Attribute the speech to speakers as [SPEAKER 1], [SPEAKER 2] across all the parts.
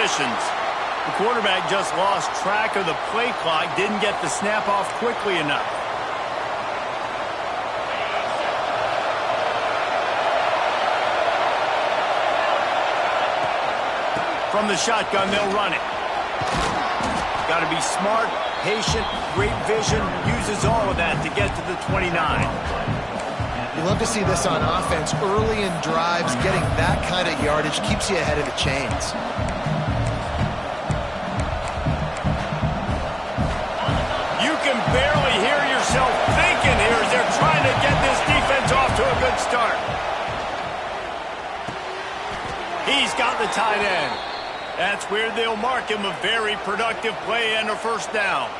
[SPEAKER 1] positions. The quarterback just lost track of the play clock, didn't get the snap off quickly enough. From the shotgun, they'll run it. Got to be smart, patient, great vision, uses all of that to get to the 29.
[SPEAKER 2] You love to see this on offense. Early in drives, getting that kind of yardage keeps you ahead of the chains.
[SPEAKER 1] You can barely hear yourself thinking here as they're trying to get this defense off to a good start. He's got the tight end. That's where they'll mark him a very productive play and a first down.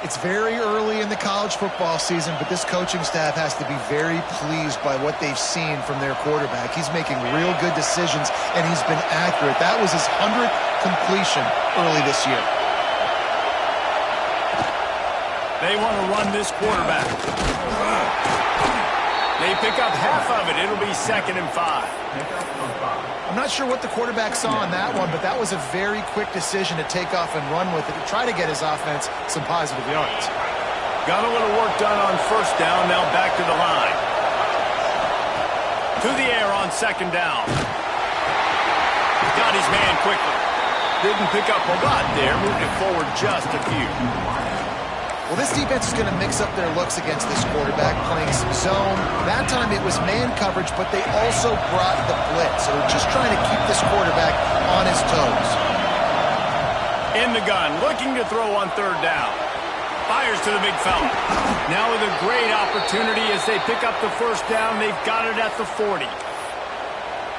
[SPEAKER 2] It's very early in the college football season, but this coaching staff has to be very pleased by what they've seen from their quarterback. He's making real good decisions, and he's been accurate. That was his 100th completion early this year.
[SPEAKER 1] They want to run this quarterback. They pick up half of it. It'll be 2nd and 5.
[SPEAKER 2] I'm not sure what the quarterback saw on that one, but that was a very quick decision to take off and run with it to try to get his offense some positive yards.
[SPEAKER 1] Got a little work done on first down, now back to the line. To the air on 2nd down. Got his man quickly. Didn't pick up a lot there, moved it forward just a few.
[SPEAKER 2] Well, this defense is going to mix up their looks against this quarterback, playing some zone. That time it was man coverage, but they also brought the blitz. So they're just trying to keep this quarterback on his toes.
[SPEAKER 1] In the gun, looking to throw on 3rd down. Fires to the big fella. Now with a great opportunity as they pick up the first down. They've got it at the 40.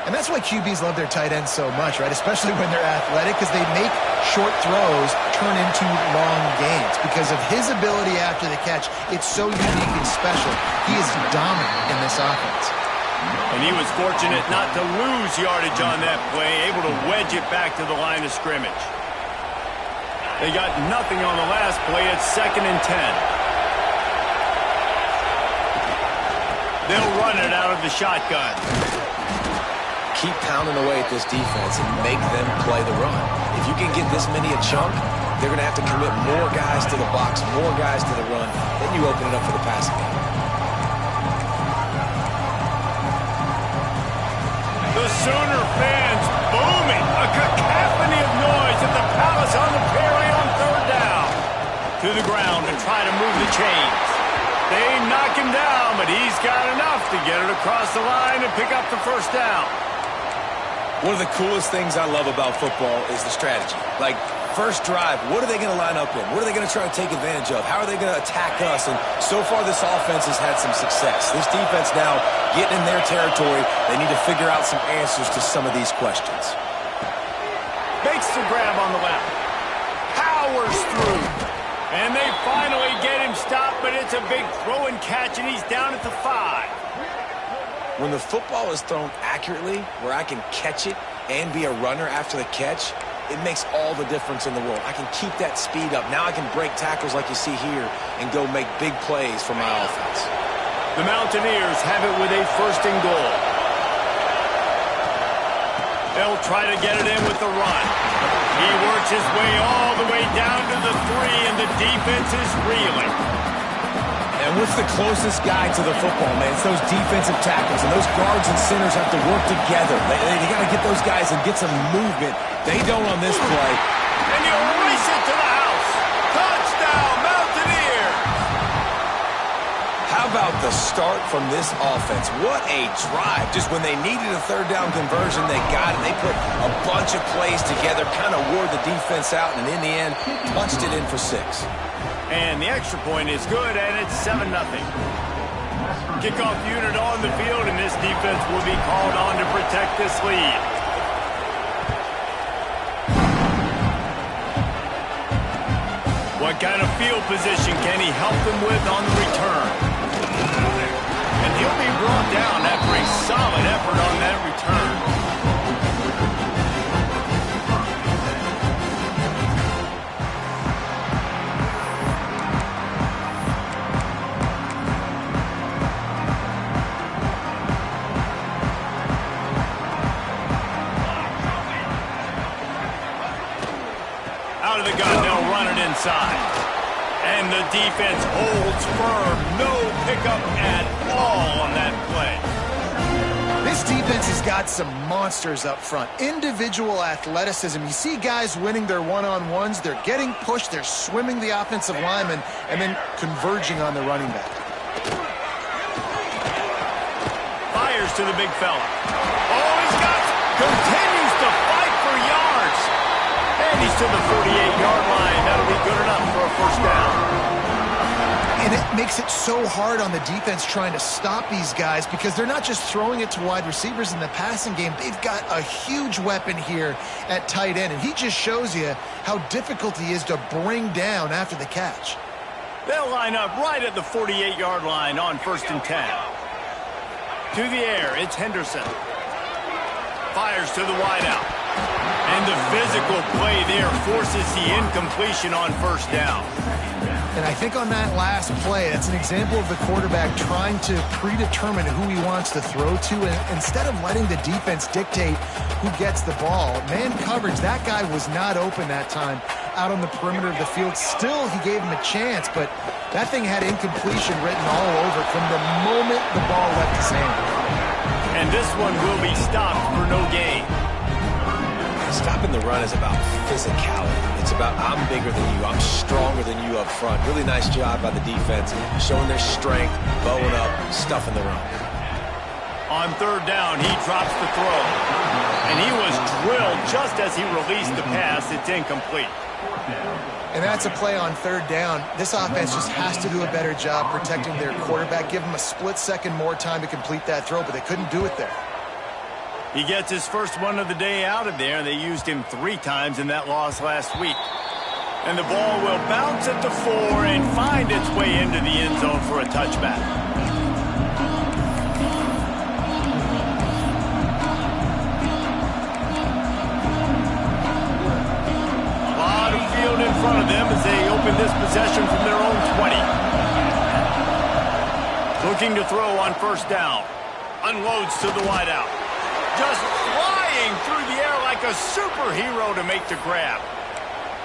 [SPEAKER 2] And that's why QBs love their tight ends so much, right? Especially when they're athletic, because they make short throws turn into long gains. Because of his ability after the catch, it's so unique and special. He is dominant in this offense.
[SPEAKER 1] And he was fortunate not to lose yardage on that play, able to wedge it back to the line of scrimmage. They got nothing on the last play. It's 2nd and 10. They'll run it out of the shotgun.
[SPEAKER 3] Keep pounding away at this defense and make them play the run. If you can get this many a chunk, they're going to have to commit more guys to the box, more guys to the run. Then you open it up for the passing game.
[SPEAKER 1] The Sooner fans booming. A cacophony of noise at the Palace on the Prairie on 3rd down. To the ground and try to move the chains. They knock him down, but he's got enough to get it across the line and pick up the first down.
[SPEAKER 3] One of the coolest things I love about football is the strategy. Like, first drive, what are they going to line up in? What are they going to try to take advantage of? How are they going to attack us? And so far, this offense has had some success. This defense now getting in their territory. They need to figure out some answers to some of these questions.
[SPEAKER 1] Makes the grab on the left. Powers through. And they finally get him stopped, but it's a big throw and catch, and he's down at the 5.
[SPEAKER 3] When the football is thrown accurately, where I can catch it and be a runner after the catch, it makes all the difference in the world. I can keep that speed up. Now I can break tackles like you see here and go make big plays for my offense.
[SPEAKER 1] The Mountaineers have it with a 1st and goal. They'll try to get it in with the run. He works his way all the way down to the 3, and the defense is reeling.
[SPEAKER 3] And what's the closest guy to the football, man? It's those defensive tackles, and those guards and centers have to work together. They got to get those guys and get some movement. They don't on this play.
[SPEAKER 1] And you race it to the house. Touchdown, Mountaineers!
[SPEAKER 3] How about the start from this offense? What a drive. Just when they needed a 3rd down conversion, they got it. They put a bunch of plays together, kind of wore the defense out, and in the end, punched it in for 6.
[SPEAKER 1] And the extra point is good, and it's 7-0. Kickoff unit on the field, and this defense will be called on to protect this lead. What kind of field position can he help them with on the return? And he'll be brought down after a solid effort on that return. the gun. They'll run it inside. And the defense holds firm. No pickup at all on that play.
[SPEAKER 2] This defense has got some monsters up front. Individual athleticism. You see guys winning their one-on-ones. They're getting pushed. They're swimming the offensive lineman and then converging on the running back.
[SPEAKER 1] Fires to the big fella. Oh, he's got continues to fight for yards. And he's to the 48-yard line. That'll be good enough for a first down.
[SPEAKER 2] And it makes it so hard on the defense trying to stop these guys because they're not just throwing it to wide receivers in the passing game. They've got a huge weapon here at tight end, and he just shows you how difficult he is to bring down after the catch.
[SPEAKER 1] They'll line up right at the 48-yard line on 1st and 10. To the air, it's Henderson. Fires to the wideout. And the physical play there forces the incompletion on 1st down.
[SPEAKER 2] And I think on that last play, that's an example of the quarterback trying to predetermine who he wants to throw to. And instead of letting the defense dictate who gets the ball, man coverage, that guy was not open that time out on the perimeter of the field. Still, he gave him a chance, but that thing had incompletion written all over it from the moment the ball left his hand.
[SPEAKER 1] And this one will be stopped for no gain.
[SPEAKER 3] Stopping the run is about physicality. It's about I'm bigger than you. I'm stronger than you up front. Really nice job by the defense, showing their strength, bowing up, stuffing the run.
[SPEAKER 1] On 3rd down, he drops the throw. And he was drilled just as he released the pass. It's incomplete.
[SPEAKER 2] And that's a play on 3rd down. This offense just has to do a better job protecting their quarterback. Give him a split second more time to complete that throw, but they couldn't do it there.
[SPEAKER 1] He gets his first one of the day out of there. They used him 3 times in that loss last week. And the ball will bounce at the 4 and find its way into the end zone for a touchback. A lot of field in front of them as they open this possession from their own 20. Looking to throw on 1st down. Unloads to the wideout. Just flying through the air like a superhero to make the grab.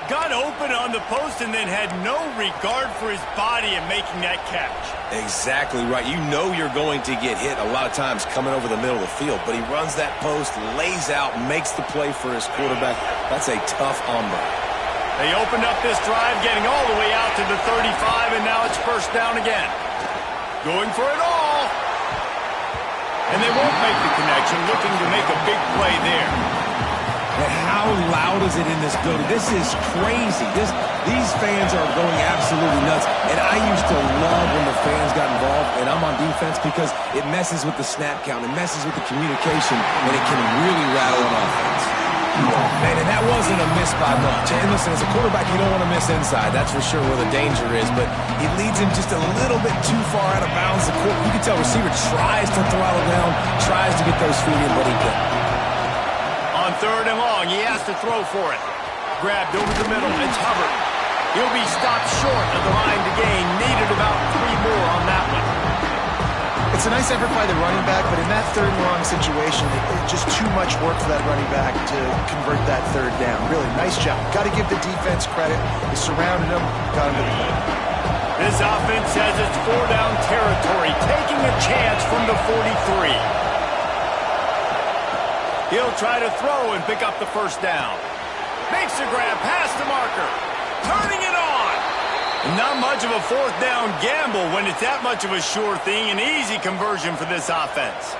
[SPEAKER 1] Got open on the post and then had no regard for his body in making that catch.
[SPEAKER 3] Exactly right. You know you're going to get hit a lot of times coming over the middle of the field, but he runs that post, lays out, makes the play for his quarterback. That's a tough hombre.
[SPEAKER 1] They opened up this drive, getting all the way out to the 35, and now it's 1st down again. Going for it all. And they won't make the connection, looking to make a big play there.
[SPEAKER 3] And how loud is it in this building? This is crazy. These fans are going absolutely nuts. And I used to love when the fans got involved, and I'm on defense because it messes with the snap count. It messes with the communication, and it can really rattle an offense. Man, and that wasn't a miss by much. And listen, as a quarterback, you don't want to miss inside. That's for sure where the danger is. But he leads him just a little bit too far out of bounds. You can tell receiver tries to throttle down, tries to get those feet in, but he couldn't.
[SPEAKER 1] On 3rd and long, he has to throw for it. Grabbed over the middle. It's Hubbard. He'll be stopped short of the line to gain. Needed about 3 more on that one.
[SPEAKER 2] It's a nice effort by the running back, but in that 3rd and long situation, it's just too much work for that running back to convert that 3rd down. Really, nice job. Got to give the defense credit. They surrounded him, got him to the play.
[SPEAKER 1] This offense says it's 4-down territory, taking a chance from the 43. He'll try to throw and pick up the 1st down. Makes the grab past the marker. Turning it on. Not much of a 4th down gamble when it's that much of a sure thing. An easy conversion for this offense.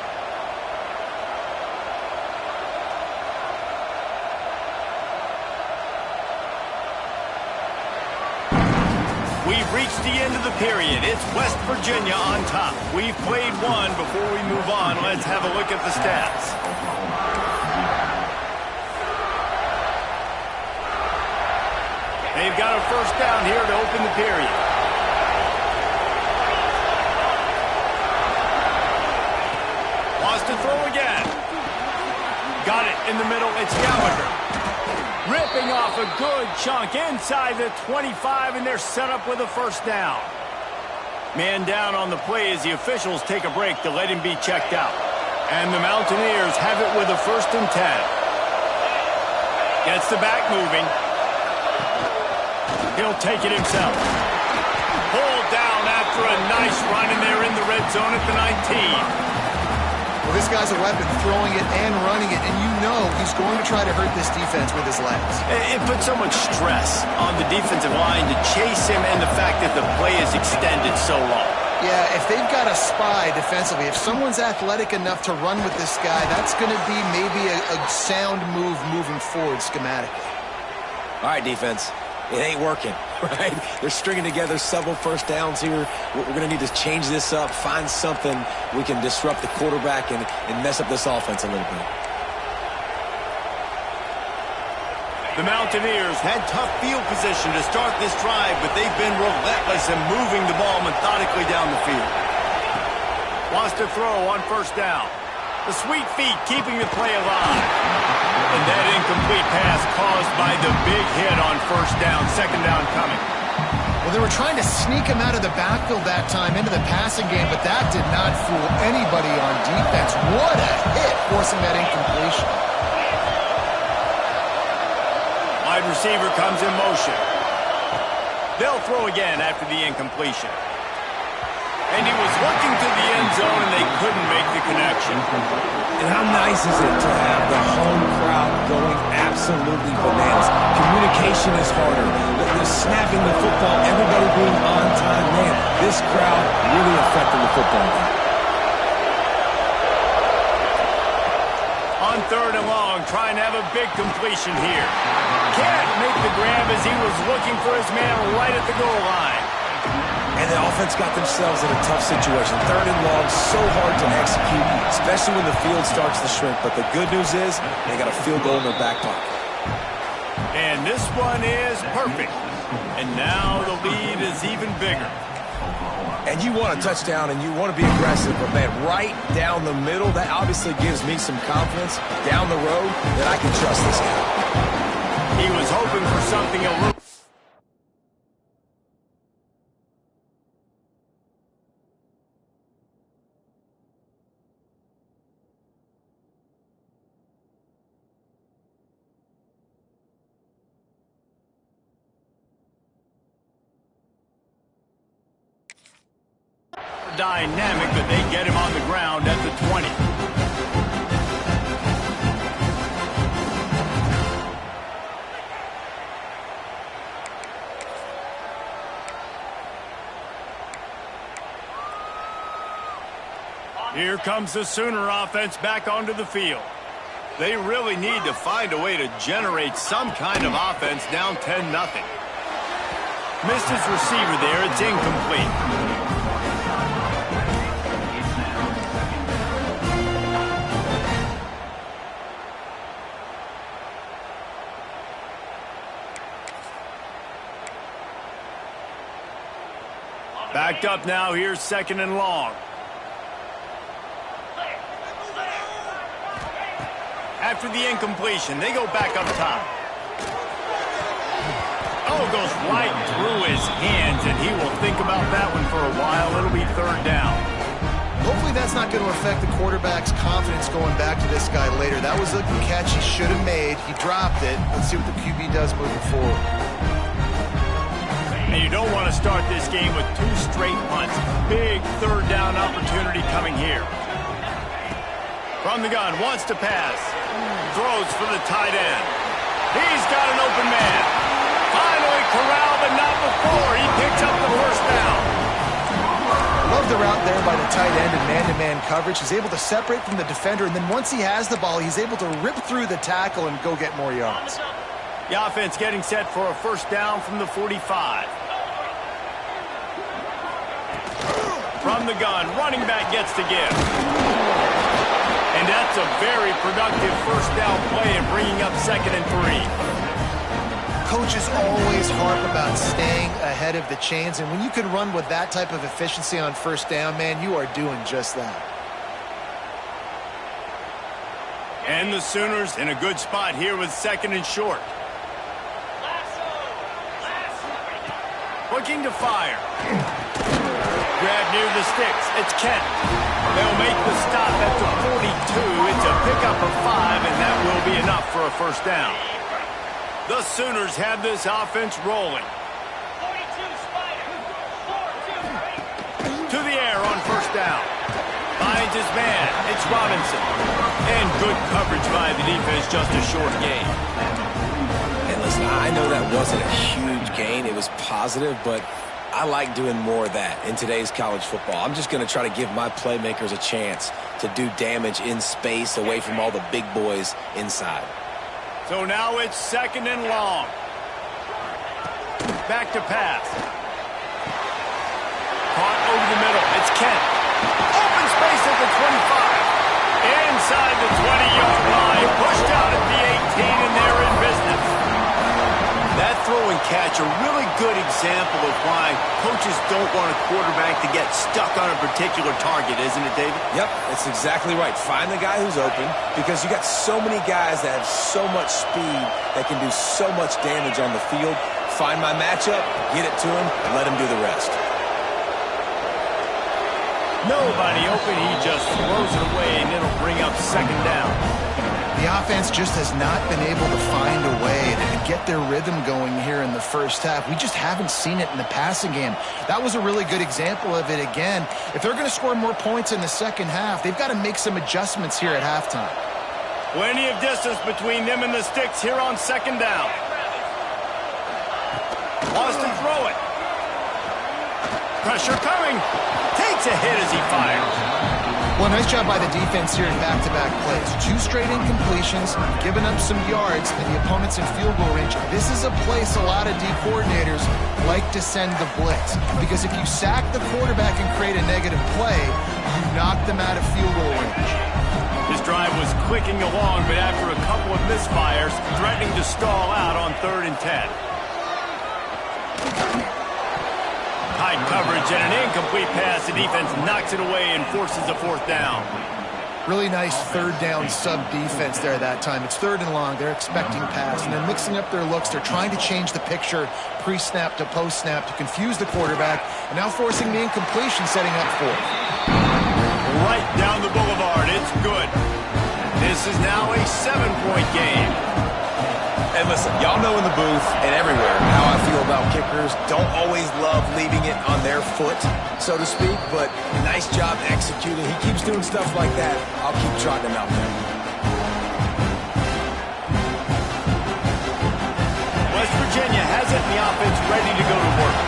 [SPEAKER 1] We've reached the end of the period. It's West Virginia on top. We've played one. Before we move on, let's have a look at the stats. They've got a 1st down here to open the period. Wants to throw again. Got it in the middle. It's Gallagher. Ripping off a good chunk inside the 25, and they're set up with a 1st down. Man down on the play as the officials take a break to let him be checked out. And the Mountaineers have it with a 1st and 10. Gets the back moving. He'll take it himself. Pulled down after a nice run, and they're in the red zone at the 19.
[SPEAKER 2] Well, this guy's a weapon, throwing it and running it, and you know he's going to try to hurt this defense with his legs.
[SPEAKER 1] It puts so much stress on the defensive line to chase him, and the fact that the play is extended so long.
[SPEAKER 2] Yeah, if they've got a spy defensively, if someone's athletic enough to run with this guy, that's going to be maybe a sound move moving forward schematically.
[SPEAKER 3] All right, defense. It ain't working, right? They're stringing together several first downs here. We're going to need to change this up, find something we can disrupt the quarterback and mess up this offense a little bit.
[SPEAKER 1] The Mountaineers had tough field position to start this drive, but they've been relentless in moving the ball methodically down the field. Wants to throw on first down. The sweet feet keeping the play alive. And that incomplete pass caused by the big hit on first down, second down coming.
[SPEAKER 2] Well, they were trying to sneak him out of the backfield that time into the passing game, but that did not fool anybody on defense. What a hit, forcing that incompletion.
[SPEAKER 1] Wide receiver comes in motion. They'll throw again after the incompletion. And he was looking to the end zone, and they couldn't make the connection.
[SPEAKER 3] And how nice is it to have the home crowd going absolutely bananas? Communication is harder. The snapping the football, everybody being on time. Man, this crowd really affecting the football game.
[SPEAKER 1] On third and long, trying to have a big completion here. Can't make the grab as he was looking for his man right at the goal line.
[SPEAKER 3] And the offense got themselves in a tough situation. Third and long, so hard to execute, especially when the field starts to shrink. But the good news is they got a field goal in their back pocket.
[SPEAKER 1] And this one is perfect. And now the lead is even bigger.
[SPEAKER 3] And you want a touchdown and you want to be aggressive, but man, right down the middle, that obviously gives me some confidence down the road that I can trust this guy.
[SPEAKER 1] He was hoping for something a little... dynamic, but they get him on the ground at the 20. Here comes the Sooner offense back onto the field. They really need to find a way to generate some kind of offense down 10-0. Missed his receiver there. It's incomplete. Backed up now, here's second and long. After the incompletion, they go back up top. Oh, goes right through his hands, and he will think about that one for a while. It'll be third down.
[SPEAKER 2] Hopefully that's not going to affect the quarterback's confidence going back to this guy later. That was a catch he should have made. He dropped it. Let's see what the QB does moving forward.
[SPEAKER 1] And you don't want to start this game with two straight punts. Big third down opportunity coming here. From the gun, wants to pass. Throws for the tight end. He's got an open man. Finally corralled, but not before. He picks up the first down.
[SPEAKER 2] Love the route there by the tight end in man-to-man coverage. He's able to separate from the defender, and then once he has the ball, he's able to rip through the tackle and go get more yards.
[SPEAKER 1] The offense getting set for a first down from the 45. From the gun, running back gets to give. And that's a very productive first down play and bringing up 2nd and 3.
[SPEAKER 2] Coaches always harp about staying ahead of the chains, and when you can run with that type of efficiency on first down, man, you are doing just that.
[SPEAKER 1] And the Sooners in a good spot here with 2nd and short. Looking to fire. Grab near the sticks. It's Kent. They'll make the stop at the 42. It's a pickup of 5, and that will be enough for a first down. The Sooners have this offense rolling. down. Finds his man. It's Robinson. And good coverage by the defense, just a short gain.
[SPEAKER 3] And listen, I know that wasn't a huge gain. It was positive, but I like doing more of that in today's college football. I'm just going to try to give my playmakers a chance to do damage in space away from all the big boys inside.
[SPEAKER 1] So now it's 2nd and long. Back to pass. Caught over the middle. It's Kent. Open space at the 25. Inside the 20-yard line. Pushed out at the 18, and they're in business. That throw and catch, a really good example of why coaches don't want a quarterback to get stuck on a particular target, isn't it, David?
[SPEAKER 3] Yep, that's exactly right. Find the guy who's open, because you got so many guys that have so much speed that can do so much damage on the field. Find my matchup, get it to him, and let him do the rest.
[SPEAKER 1] Nobody open. He just throws it away, and it'll bring up 2nd down.
[SPEAKER 2] The offense just has not been able to find a way to get their rhythm going here in the first half. We just haven't seen it in the passing game. That was a really good example of it again. If they're going to score more points in the second half, they've got to make some adjustments here at halftime.
[SPEAKER 1] Plenty of distance between them and the sticks here on 2nd down. Wants to throw it. Pressure coming. Takes a hit as he fires.
[SPEAKER 2] Well, nice job by the defense here in back-to-back plays. 2 straight incompletions, giving up some yards, and the opponent's in field goal range. This is a place a lot of D coordinators like to send the blitz, because if you sack the quarterback and create a negative play, you knock them out of field goal range.
[SPEAKER 1] This drive was clicking along, but after a couple of misfires, threatening to stall out on 3rd and 10. Tight coverage and an incomplete pass. The defense knocks it away and forces a 4th down.
[SPEAKER 2] Really nice 3rd down sub-defense there that time. It's 3rd and long. They're expecting pass, and they're mixing up their looks. They're trying to change the picture pre-snap to post-snap to confuse the quarterback, and now forcing the incompletion, setting up 4th.
[SPEAKER 1] Right down the boulevard. It's good. This is now a 7-point game.
[SPEAKER 3] And listen, y'all know in the booth and everywhere how I feel about kickers. Don't always love leaving it on their foot, so to speak, but nice job executing. He keeps doing stuff like that. I'll keep trotting him out there.
[SPEAKER 1] West Virginia has it, and the offense ready to go to work.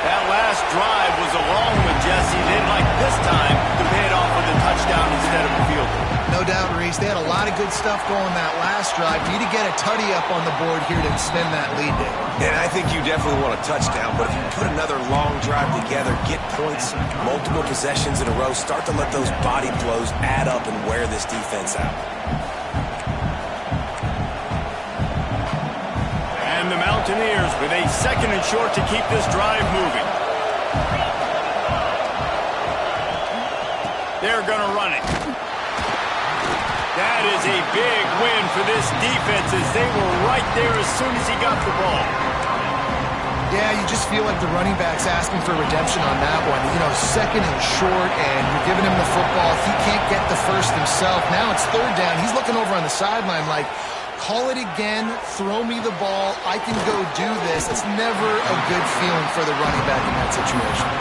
[SPEAKER 1] That last drive was a long one, Jesse. They'd like this time to pay it off with a touchdown instead of a field goal.
[SPEAKER 2] No doubt, Reese. They had a lot of good stuff going that last drive. Need to get a tutty up on the board here to extend that lead, Dave.
[SPEAKER 3] And I think you definitely want a touchdown, but if you put another long drive together, get points, multiple possessions in a row, start to let those body blows add up and wear this defense out.
[SPEAKER 1] And the Mountaineers with a 2nd and short to keep this drive moving. They're going to run it. That is a big win for this defense, as they were right there as soon as he got the ball.
[SPEAKER 2] Yeah, you just feel like the running back's asking for redemption on that one. You know, 2nd and short, and you're giving him the football. He can't get the first himself. Now it's 3rd down. He's looking over on the sideline like, call it again, throw me the ball, I can go do this. It's never a good feeling for the running back in that situation.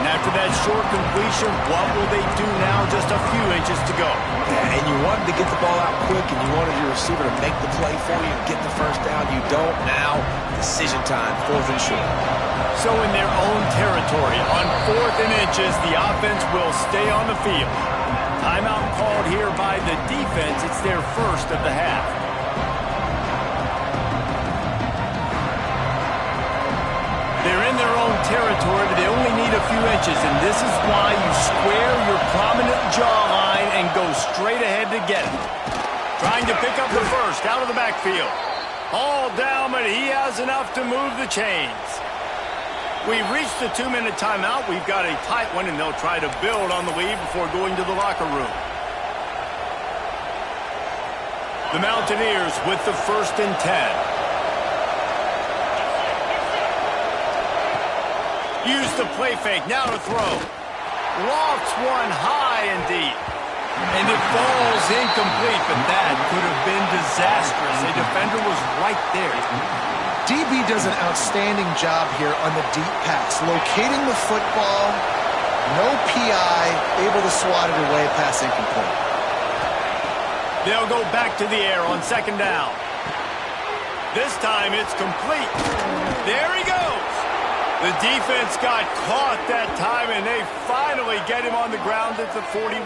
[SPEAKER 1] And after that short completion, what will they do now? Just a few inches to go.
[SPEAKER 3] Yeah, and you wanted to get the ball out quick, and you wanted your receiver to make the play for you and get the first down. You don't now. Decision time, 4th and short.
[SPEAKER 1] So in their own territory, on 4th and inches, the offense will stay on the field. Timeout called here by the defense. It's their first of the half. They're in their own territory, but they only need a few inches, and this is why you square your prominent jawline and go straight ahead to get it. Trying to pick up the first out of the backfield. All down, but he has enough to move the chains. We've reached the 2-minute timeout. We've got a tight one, and they'll try to build on the lead before going to the locker room. The Mountaineers with the 1st and 10. Use the play fake, now to throw. Lofts one high and deep. And it falls incomplete, but that could have been disastrous. A defender was right there.
[SPEAKER 2] DB does an outstanding job here on the deep pass, locating the football No PI, able to swat it away, pass incomplete.
[SPEAKER 1] They'll go back to the air on second down. This time it's complete. There he goes. The defense got caught that time, and they finally get him on the ground at the 41.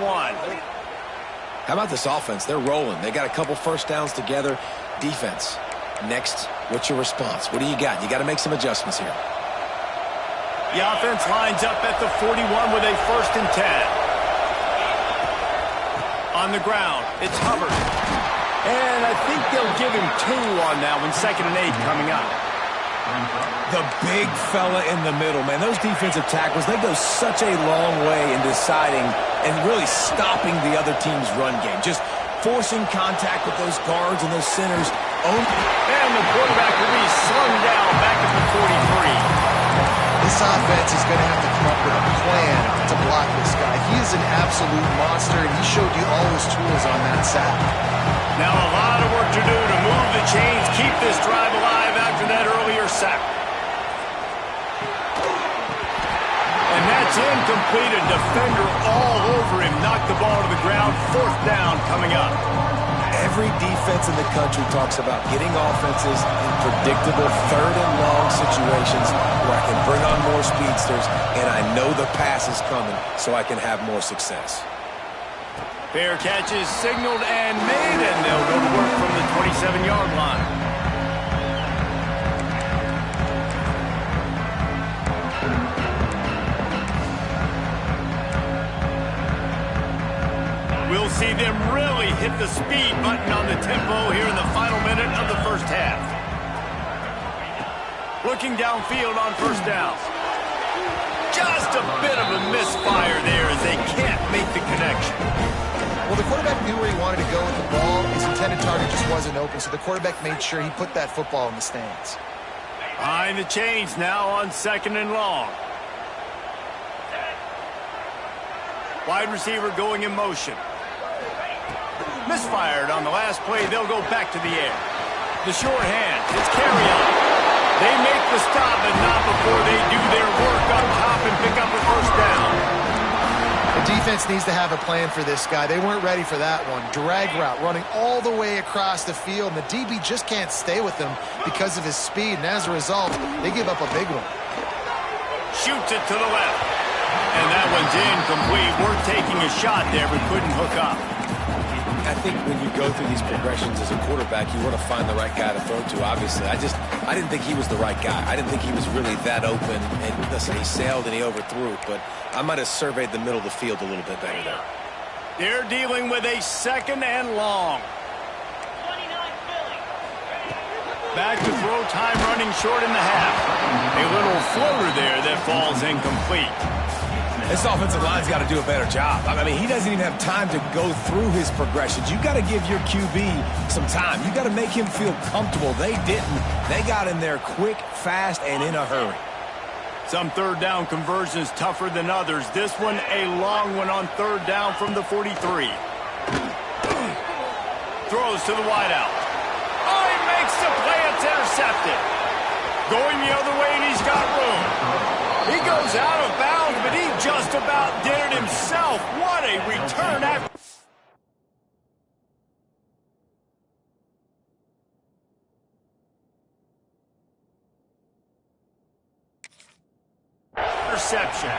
[SPEAKER 3] How about this offense? They're rolling. They got a couple first downs together. Defense. Next, what's your response? What do you got? You got to make some adjustments here.
[SPEAKER 1] The offense lines up at the 41 with a 1st and 10. On the ground, it's Hubbard. And I think they'll give him 2 on that one. 2nd and 8 coming up.
[SPEAKER 3] The big fella in the middle, man. Those defensive tackles, they go such a long way in deciding and really stopping the other team's run game. Just forcing contact with those guards and those centers.
[SPEAKER 1] And the quarterback will be slung down back at the 43.
[SPEAKER 2] This offense is going to have to come up with a plan to block this guy. He is an absolute monster, and he showed you all his tools on that sack.
[SPEAKER 1] Now a lot of work to do to move the chains, keep this drive alive after that earlier sack. And that's incomplete. A defender all over him. Knocked the ball to the ground. 4th down coming up.
[SPEAKER 3] Every defense in the country talks about getting offenses in predictable 3rd and long situations where I can bring on more speedsters and I know the pass is coming so I can have more success.
[SPEAKER 1] Fair catch is signaled and made, and they'll go to work from the 27-yard line. We'll see them really hit the speed button on the tempo here in the final minute of the 1st half. Looking downfield on 1st down. Just a bit of a misfire there as they can't make the connection.
[SPEAKER 2] Well, the quarterback knew where he wanted to go with the ball. His intended target just wasn't open, so the quarterback made sure he put that football in the stands.
[SPEAKER 1] Behind the chains now on 2nd and long. Wide receiver going in motion. Misfired on the last play. They'll go back to the air. The short hand. It's carry on. They make the stop, but not before they do their work up top and pick up a 1st down.
[SPEAKER 2] The defense needs to have a plan for this guy. They weren't ready for that one. Drag route, running all the way across the field, and the DB just can't stay with him because of his speed, and as a result, they give up a big one.
[SPEAKER 1] Shoots it to the left. And that one's incomplete. We're taking a shot there, but couldn't hook up.
[SPEAKER 3] I think when you go through these progressions as a quarterback, you want to find the right guy to throw to, obviously. I didn't think he was the right guy. I didn't think he was really that open. And listen, he sailed and he overthrew it, but I might have surveyed the middle of the field a little bit better there.
[SPEAKER 1] They're dealing with a 2nd and long. Back to throw time, running short in the half. A little floater there that falls incomplete.
[SPEAKER 3] This offensive line's got to do a better job. I mean, he doesn't even have time to go through his progressions. You got to give your QB some time. You got to make him feel comfortable. They didn't. They got in there quick, fast, and in a hurry.
[SPEAKER 1] Some 3rd down conversions tougher than others. This one a long one on 3rd down from the 43. Throws to the wideout. Oh, he makes the play. It's intercepted. Going the other way, and he's got room. He goes out of bounds, but he just about did it himself. What a return after. Interception.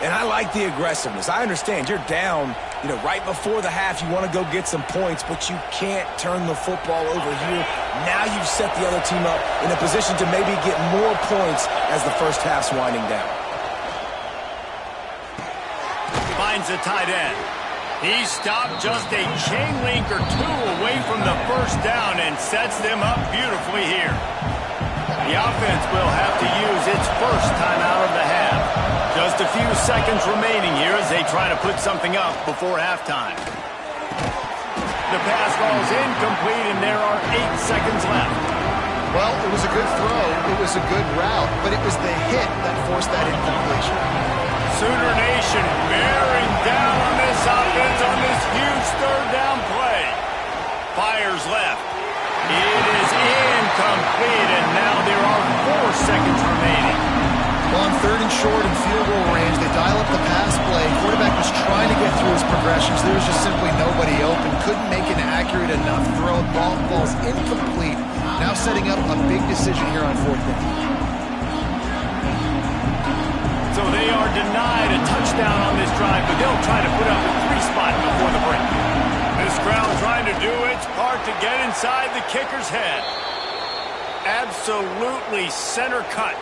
[SPEAKER 3] And I like the aggressiveness. I understand you're down, right before the half. You want to go get some points, but you can't turn the football over here. Now you've set the other team up in a position to maybe get more points as the 1st half's winding down.
[SPEAKER 1] Finds the tight end. He stopped just a chain link or 2 away from the 1st down and sets them up beautifully here. The offense will have to use its 1st timeout of the half. Just a few seconds remaining here as they try to put something up before halftime. The pass falls incomplete, and there are 8 seconds left.
[SPEAKER 2] Well, it was a good throw. It was a good route, but it was the hit that forced that incompletion.
[SPEAKER 1] Sooner Nation bearing down on this offense on this huge 3rd down play. Fires left. It is incomplete, and now there are 4 seconds remaining.
[SPEAKER 2] Well, on third and short and field goal range. They dial up the pass play. Quarterback was trying to get through his progressions. There was just simply nobody open. Couldn't make an accurate enough throw. Ball falls incomplete. Now setting up a big decision here on fourth down.
[SPEAKER 1] So they are denied a touchdown on this drive, but they'll try to put up a 3-spot before the break. This crowd trying to do its part to get inside the kicker's head. Absolutely center cut.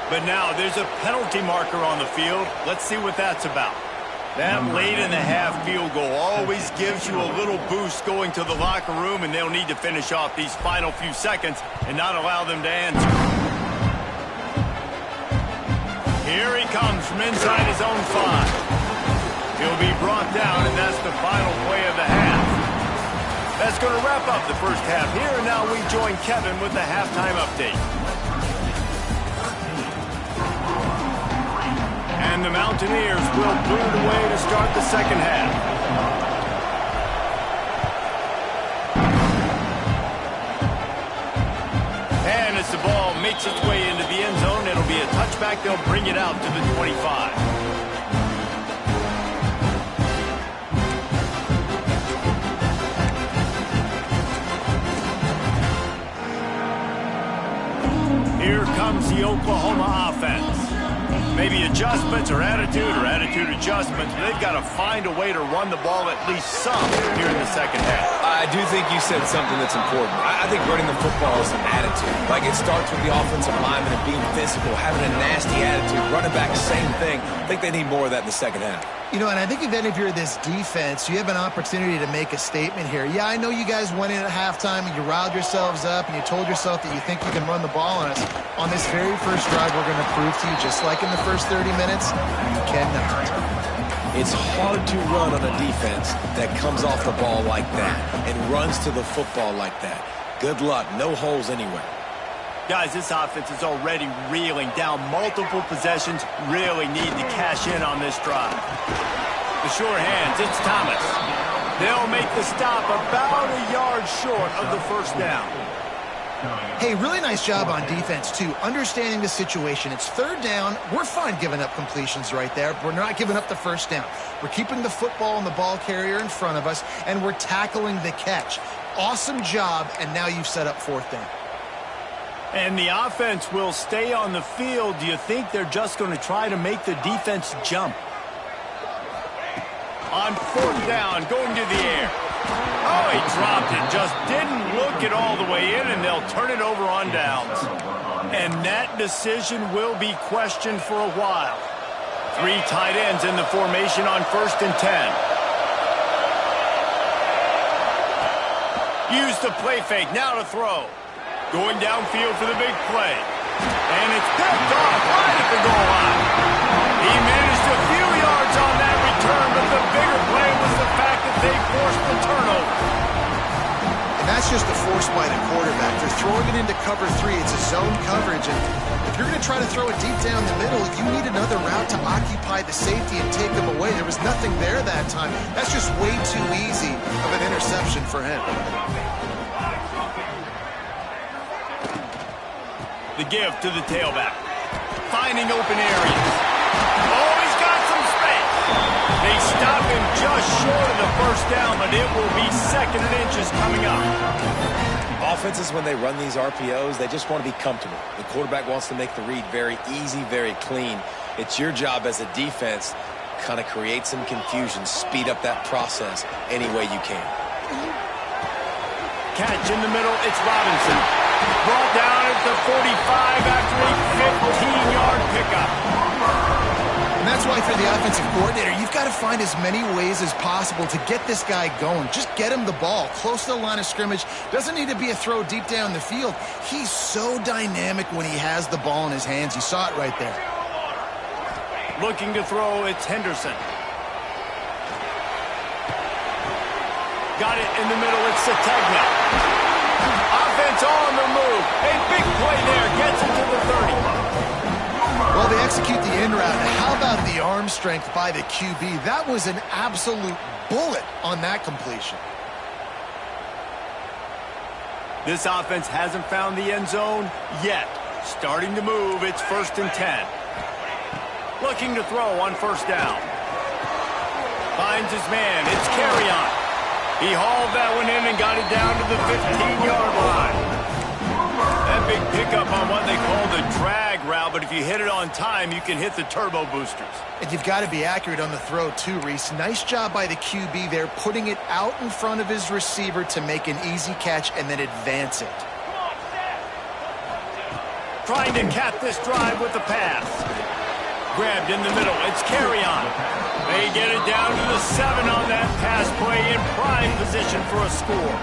[SPEAKER 1] But now there's a penalty marker on the field. Let's see what that's about. That late in the half field goal always gives you a little boost going to the locker room, and they'll need to finish off these final few seconds and not allow them to answer. Here he comes from inside his own 5. He'll be brought down, and that's the final play of the half. That's going to wrap up the first half here, and now we join Kevin with the halftime update. And the Mountaineers will boot it away to start the second half. And as the ball makes its way into the end zone, it'll be a touchback. They'll bring it out to the 25. Here comes the Oklahoma offense. Maybe adjustments or attitude adjustments, but they've got to find a way to run the ball at least some here in the second half.
[SPEAKER 3] I do think you said something that's important. I think running the football is an attitude. Like, it starts with the offensive lineman and being physical, having a nasty attitude. Running back, same thing. I think they need more of that in the second half.
[SPEAKER 2] You know, and I think then if you're this defense, you have an opportunity to make a statement here. Yeah, I know you guys went in at halftime and you riled yourselves up and you told yourself that you think you can run the ball on us. On this very first drive, we're going to prove to you, just like in the first 30 minutes, you cannot.
[SPEAKER 3] It's hard to run on a defense that comes off the ball like that and runs to the football like that. Good luck. No holes anywhere.
[SPEAKER 1] Guys, this offense is already reeling down multiple possessions. Really need to cash in on this drive. The sure hands, it's Thomas. They'll make the stop about a yard short of the first down.
[SPEAKER 2] Hey, really nice job on defense, too. Understanding the situation. It's third down. We're fine giving up completions right there. We're not giving up the first down. We're keeping the football and the ball carrier in front of us, and we're tackling the catch. Awesome job, and now you've set up fourth down.
[SPEAKER 1] And the offense will stay on the field. Do you think they're just going to try to make the defense jump? On fourth down, going to the air. Oh, he dropped it. Just didn't look it all the way in, and they'll turn it over on downs. And that decision will be questioned for a while. 3 tight ends in the formation on 1st and 10. Use the play fake. Now to throw. Going downfield for the big play. And it's picked off right at the goal line. He managed a few yards on that return, but the bigger play was the fact that they forced the turnover.
[SPEAKER 2] And that's just a force by the quarterback. They're throwing it into cover 3. It's a zone coverage. And if you're going to try to throw it deep down the middle, you need another route to occupy the safety and take them away. There was nothing there that time. That's just way too easy of an interception for him.
[SPEAKER 1] The give to the tailback. Finding open areas. Oh, he's got some space. They stop him just short of the first down, but it will be 2nd and inches coming up.
[SPEAKER 3] Offenses, when they run these RPOs, they just want to be comfortable. The quarterback wants to make the read very easy, very clean. It's your job as a defense to kind of create some confusion, speed up that process any way you can.
[SPEAKER 1] Catch in the middle, it's Robinson. Brought down at the 45 after a 15-yard pickup.
[SPEAKER 2] And that's why for the offensive coordinator, you've got to find as many ways as possible to get this guy going. Just get him the ball close to the line of scrimmage. Doesn't need to be a throw deep down the field. He's so dynamic when he has the ball in his hands. You saw it right there.
[SPEAKER 1] Looking to throw, it's Henderson. Got it in the middle, it's Sategna. Offense on the move. A big play there. Gets it to the 30.
[SPEAKER 2] Well, they execute the in route. How about the arm strength by the QB? That was an absolute bullet on that completion.
[SPEAKER 1] This offense hasn't found the end zone yet. Starting to move. It's 1st and 10. looking to throw on first down. Finds his man. It's Carry-On. He hauled that one in and got it down to the 15-yard line. That big pickup on what they call the drag route, but if you hit it on time, you can hit the turbo boosters.
[SPEAKER 2] And you've got to be accurate on the throw too, Reese. Nice job by the QB there, putting it out in front of his receiver to make an easy catch and then advance it.
[SPEAKER 1] Trying to cap this drive with the pass. Grabbed in the middle. It's Carry-On. They get it down to the 7 on that pass play in prime position for a score.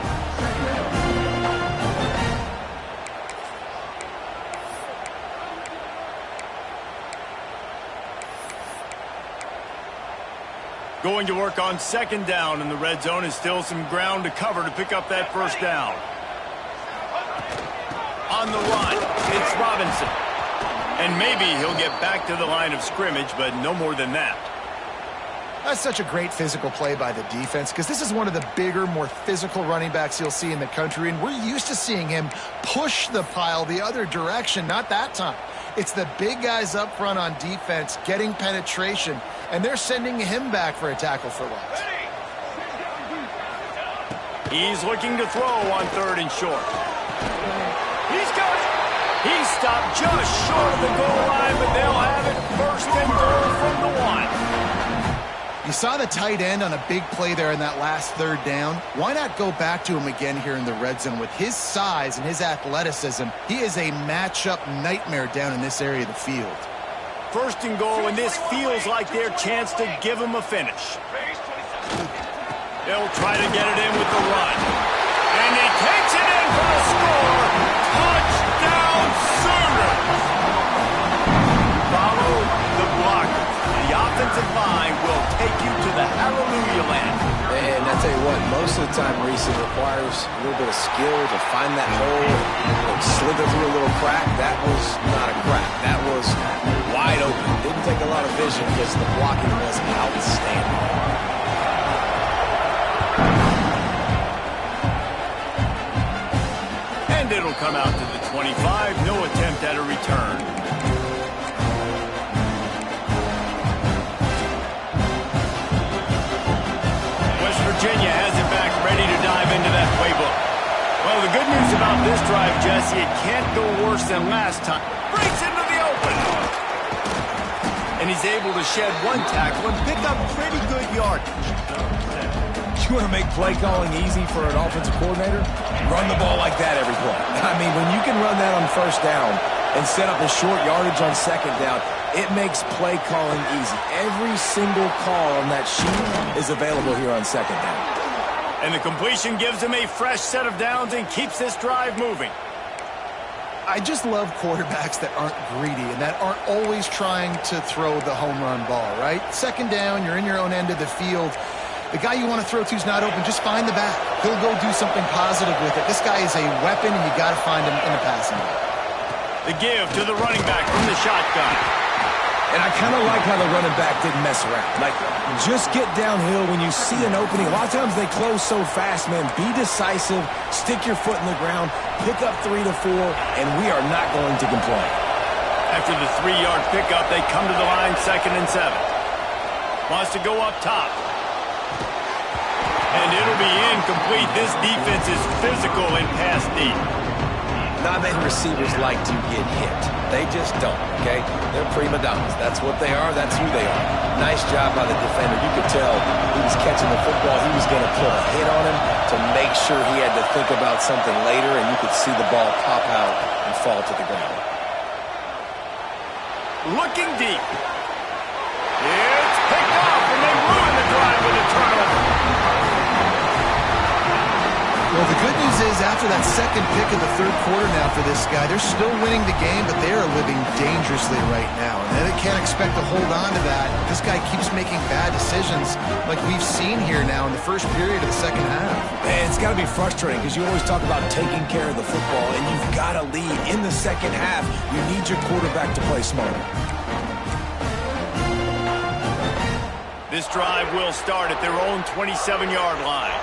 [SPEAKER 1] Going to work on second down in the red zone is still some ground to cover to pick up that first down. On the run, it's Robinson. And maybe he'll get back to the line of scrimmage, but no more than that.
[SPEAKER 2] That's such a great physical play by the defense because this is one of the bigger, more physical running backs you'll see in the country, and we're used to seeing him push the pile the other direction. Not that time. It's the big guys up front on defense getting penetration, and they're sending him back for a tackle for loss.
[SPEAKER 1] He's looking to throw on third and short. He's got it. He stopped just short of the goal line, but they'll have it first and goal from the 1.
[SPEAKER 2] You saw the tight end on a big play there in that last third down. Why not go back to him again here in the red zone? With his size and his athleticism, he is a matchup nightmare down in this area of the field.
[SPEAKER 1] First and goal, and this feels like their chance to give him a finish. They'll try to get it in with the run. And he takes it in for a score. Touchdown Sooners! Follow the blocker. The offensive line will take you to the hallelujah land.
[SPEAKER 3] And I tell you what, most of the time, Reese, it requires a little bit of skill to find that hole, slither through a little crack. That was not a crack. That was wide open. Didn't take a lot of vision because the blocking was outstanding.
[SPEAKER 1] And it'll come out to the 25. No attempt at a return. Virginia has it back, ready to dive into that playbook. Well, the good news about this drive, Jesse, it can't go worse than last time. Breaks into the open. And he's able to shed one tackle and pick up pretty good yardage.
[SPEAKER 3] You want to make play calling easy for an offensive coordinator? Run the ball like that every play. I mean, when you can run that on first down and set up a short yardage on second down, it makes play calling easy. Every single call on that sheet is available here on second down.
[SPEAKER 1] And the completion gives him a fresh set of downs and keeps this drive moving.
[SPEAKER 2] I just love quarterbacks that aren't greedy and that aren't always trying to throw the home run ball, right? Second down, you're in your own end of the field. The guy you want to throw to is not open. Just find the back. He'll go do something positive with it. This guy is a weapon, and you got to find him in the passing game.
[SPEAKER 1] The give to the running back from the shotgun.
[SPEAKER 3] And I kind of like how the running back didn't mess around. Like, just get downhill when you see an opening. A lot of times they close so fast, man. Be decisive, stick your foot in the ground, pick up 3 to 4, and we are not going to complain.
[SPEAKER 1] After the 3-yard pickup, they come to the line 2nd and 7. Wants to go up top. And it'll be incomplete. This defense is physical in pass deep.
[SPEAKER 3] Not many receivers like to get hit. They just don't, okay? They're prima donnas. That's what they are. That's who they are. Nice job by the defender. You could tell he was catching the football. He was going to put a hit on him to make sure he had to think about something later, and you could see the ball pop out and fall to the ground.
[SPEAKER 1] Looking deep. It's picked off, and they ruin the drive with a turnover.
[SPEAKER 2] Well, the good news is after that second pick of the third quarter now for this guy, they're still winning the game, but they are living dangerously right now. And they can't expect to hold on to that. This guy keeps making bad decisions like we've seen here now in the first period of the second half.
[SPEAKER 3] Man, it's got to be frustrating because you always talk about taking care of the football, and you've got to lead in the second half. You need your quarterback to play smarter.
[SPEAKER 1] This drive will start at their own 27-yard line.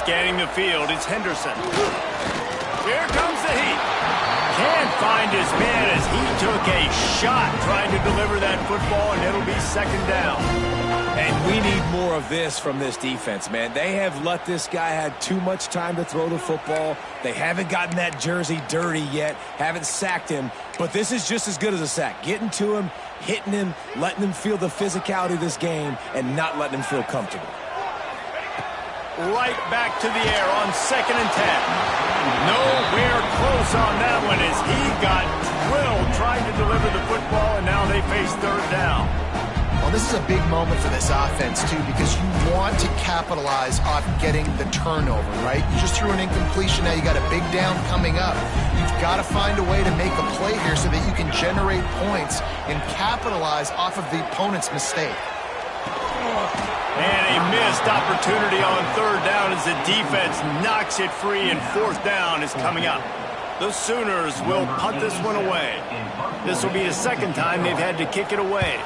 [SPEAKER 1] Scanning the field, it's Henderson. Here comes the heat. Can't find his man as he took a shot trying to deliver that football, and it'll be second down.
[SPEAKER 3] And we need more of this from this defense, man. They have let this guy have too much time to throw the football. They haven't gotten that jersey dirty yet, haven't sacked him, but this is just as good as a sack. Getting to him, hitting him, letting him feel the physicality of this game, and not letting him feel comfortable.
[SPEAKER 1] Right back to the air on 2nd and 10. Nowhere close on that one as he got drilled trying to deliver the football, and now they face third down.
[SPEAKER 2] Well, this is a big moment for this offense, too, because you want to capitalize off getting the turnover, right? You just threw an incompletion. Now you got a big down coming up. You've got to find a way to make a play here so that you can generate points and capitalize off of the opponent's mistake.
[SPEAKER 1] And a missed opportunity on third down as the defense knocks it free, and fourth down is coming up. The Sooners will punt this one away. This will be the second time they've had to kick it away.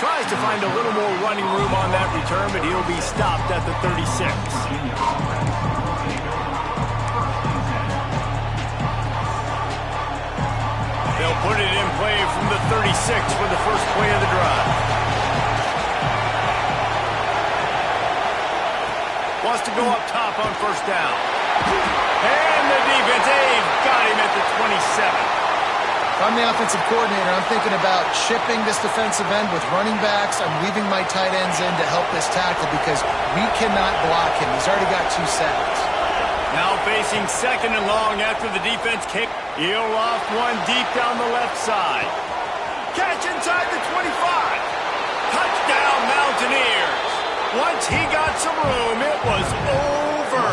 [SPEAKER 1] Tries to find a little more running room on that return, but he'll be stopped at the 36. They'll put it in play from the 36 for the first play of the drive. Wants to go up top on first down. And the defense, they've got him at the 27.
[SPEAKER 2] If I'm the offensive coordinator, I'm thinking about chipping this defensive end with running backs. I'm leaving my tight ends in to help this tackle because we cannot block him. He's already got 2 sacks.
[SPEAKER 1] Now facing second and long after the defense kick. He'll loft one deep down the left side. Catch inside the 25. Touchdown, Mountaineers. Once he got some room, it was over.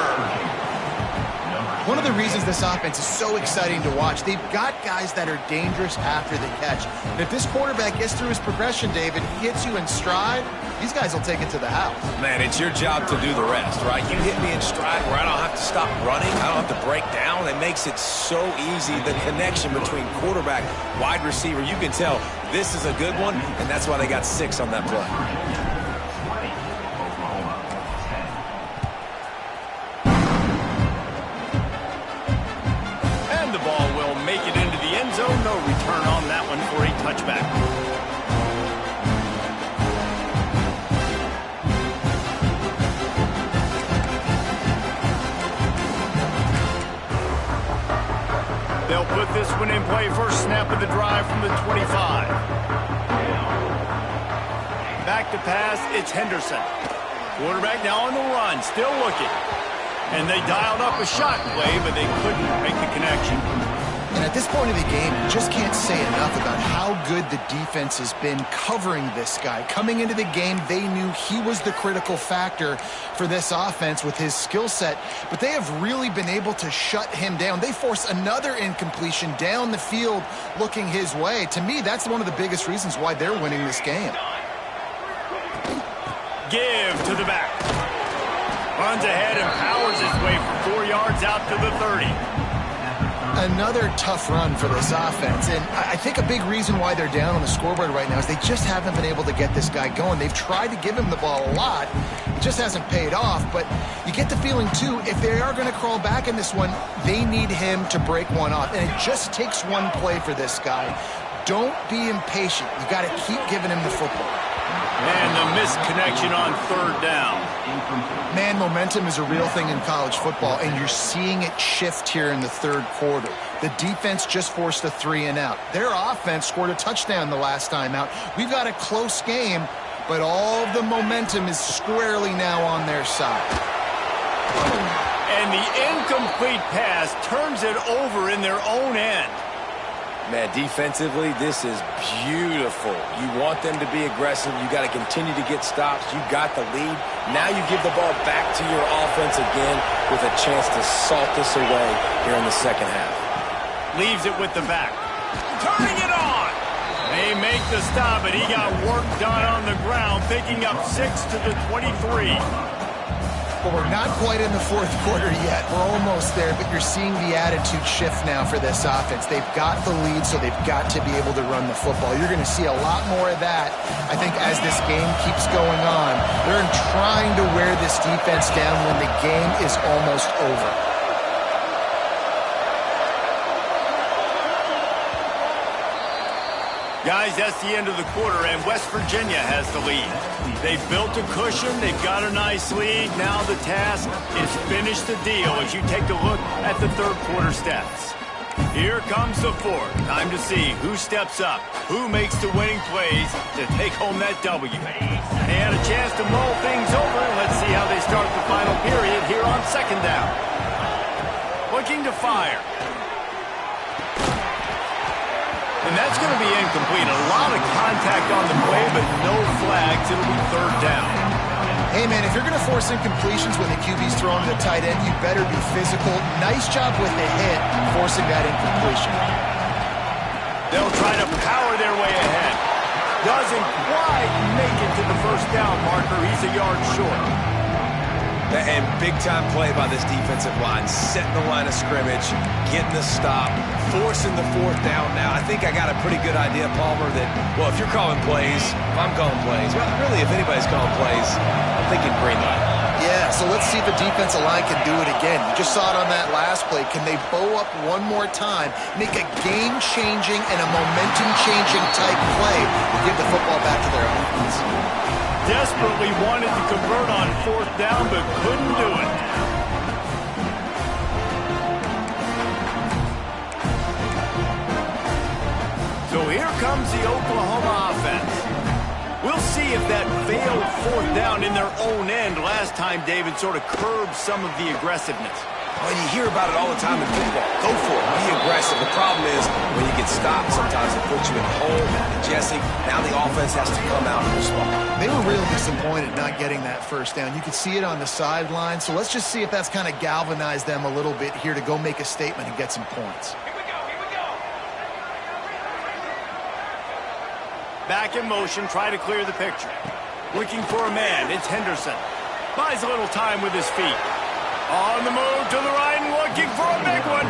[SPEAKER 2] One of the reasons this offense is so exciting to watch, they've got guys that are dangerous after the catch. And if this quarterback gets through his progression, David, he hits you in stride, these guys will take it to the house.
[SPEAKER 3] Man, it's your job to do the rest, right? You hit me in stride where I don't have to stop running. I don't have to break down. It makes it so easy. The connection between quarterback, wide receiver, you can tell this is a good one, and that's why they got 6 on that play.
[SPEAKER 1] No return on that one for a touchback. They'll put this one in play. First snap of the drive from the 25. Back to pass, it's Henderson. Quarterback now on the run, still looking. And they dialed up a shot play, but they couldn't make the connection.
[SPEAKER 2] And at this point of the game, you just can't say enough about how good the defense has been covering this guy. Coming into the game, they knew he was the critical factor for this offense with his skill set, but they have really been able to shut him down. They force another incompletion down the field looking his way. To me, that's one of the biggest reasons why they're winning this game.
[SPEAKER 1] Give to the back. Runs ahead and powers his way for 4 yards out to the 30.
[SPEAKER 2] Another tough run for this offense, and I think a big reason why they're down on the scoreboard right now is they just haven't been able to get this guy going. They've tried to give him the ball a lot. It just hasn't paid off, but you get the feeling, too, if they are going to crawl back in this one, they need him to break one off, and it just takes one play for this guy. Don't be impatient. You got to keep giving him the football.
[SPEAKER 1] And the missed connection on third down.
[SPEAKER 2] Man, momentum is a real thing in college football, and you're seeing it shift here in the third quarter. The defense just forced a 3-and-out. Their offense scored a touchdown the last time out. We've got a close game, but all of the momentum is squarely now on their side.
[SPEAKER 1] And the incomplete pass turns it over in their own end.
[SPEAKER 3] Man, defensively, this is beautiful. You want them to be aggressive. You got to continue to get stops. You got the lead. Now you give the ball back to your offense again with a chance to salt this away here in the second half.
[SPEAKER 1] Leaves it with the back. Turning it on. They make the stop, but he got work done on the ground, picking up 6 to the 23.
[SPEAKER 2] Well, we're not quite in the fourth quarter yet. We're almost there, but you're seeing the attitude shift now for this offense. They've got the lead, so they've got to be able to run the football. You're going to see a lot more of that, I think, as this game keeps going on. They're trying to wear this defense down when the game is almost over.
[SPEAKER 1] Guys, that's the end of the quarter, and West Virginia has the lead. They've built a cushion. They've got a nice lead. Now the task is finish the deal as you take a look at the third quarter stats. Here comes the fourth. Time to see who steps up, who makes the winning plays to take home that W. They had a chance to mull things over. Let's see how they start the final period here on second down. Looking to fire. And that's going to be incomplete. A lot of contact on the play, but no flags. It'll be third down.
[SPEAKER 2] Hey, man, if you're going to force incompletions when the QB's throwing to the tight end, you better be physical. Nice job with the hit, forcing that incompletion.
[SPEAKER 1] They'll try to power their way ahead. Doesn't quite make it to the first down marker. He's a yard short.
[SPEAKER 3] And big-time play by this defensive line, setting the line of scrimmage, getting the stop, forcing the fourth down now. I think I got a pretty good idea, Palmer, that, well, if you're calling plays, if I'm calling plays, well, really, if anybody's calling plays, I'm thinking green light.
[SPEAKER 2] Yeah, so let's see if the defensive line can do it again. You just saw it on that last play. Can they bow up one more time, make a game-changing and a momentum-changing type play to give the football back to their offense?
[SPEAKER 1] Desperately wanted to convert on fourth down, but couldn't do it. So here comes the Oklahoma offense. We'll see if that failed fourth down in their own end last time, David, sort of curbed some of the aggressiveness.
[SPEAKER 3] Well, you hear about it all the time in football. Go for it. Be aggressive. The problem is when you get stopped, sometimes it puts you in a hole. And Jesse, now the offense has to come out and respond.
[SPEAKER 2] They were real disappointed not getting that first down. You could see it on the sideline. So let's just see if that's kind of galvanized them a little bit here to go make a statement and get some points.
[SPEAKER 1] Back in motion, try to clear the picture. Looking for a man, it's Henderson. Buys a little time with his feet. On the move to the right and looking for a big one.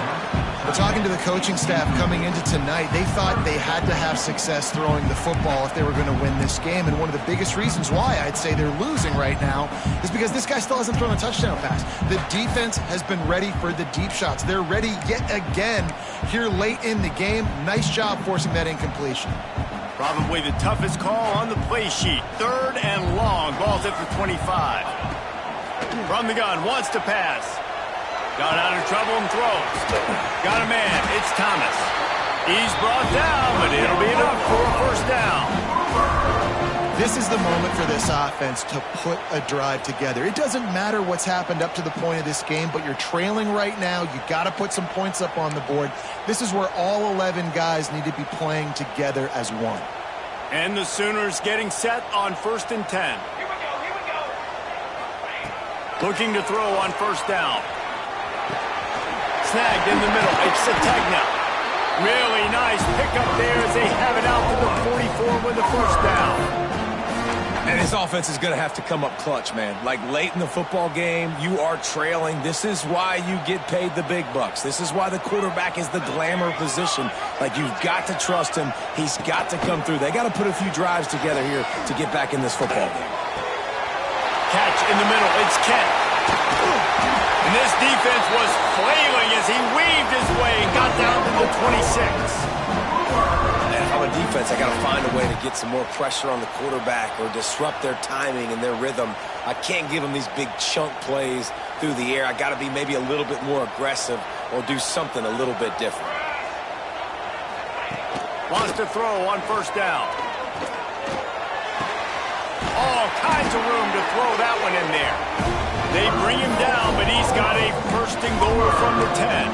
[SPEAKER 2] But talking to the coaching staff coming into tonight, they thought they had to have success throwing the football if they were going to win this game. And one of the biggest reasons why I'd say they're losing right now is because this guy still hasn't thrown a touchdown pass. The defense has been ready for the deep shots. They're ready yet again here late in the game. Nice job forcing that incompletion.
[SPEAKER 1] Probably the toughest call on the play sheet. Third and long. Ball's at the 25. From the gun, wants to pass. Got out of trouble and throws. Got a man, it's Thomas. He's brought down, but it'll be enough for a first down.
[SPEAKER 2] This is the moment for this offense to put a drive together. It doesn't matter what's happened up to the point of this game, but you're trailing right now. You got to put some points up on the board. This is where all 11 guys need to be playing together as one.
[SPEAKER 1] And the Sooners getting set on 1st and 10. Looking to throw on first down. Snagged in the middle. It's Sategna. Really nice pickup there as they have it out to the 44 with the first down.
[SPEAKER 3] And his offense is going to have to come up clutch, man. Like late in the football game, you are trailing. This is why you get paid the big bucks. This is why the quarterback is the glamour position. Like, you've got to trust him. He's got to come through. They got to put a few drives together here to get back in this football game.
[SPEAKER 1] Catch in the middle. It's Kent. And this defense was flailing as he weaved his way and got down to the 26.
[SPEAKER 3] And if I'm a defense, I got to find a way to get some more pressure on the quarterback or disrupt their timing and their rhythm. I can't give them these big chunk plays through the air. I got to be maybe a little bit more aggressive or do something a little bit different.
[SPEAKER 1] Wants to throw on first down. All kinds of room to throw that one in there. They bring him down, but he's got a first and goal from the 10.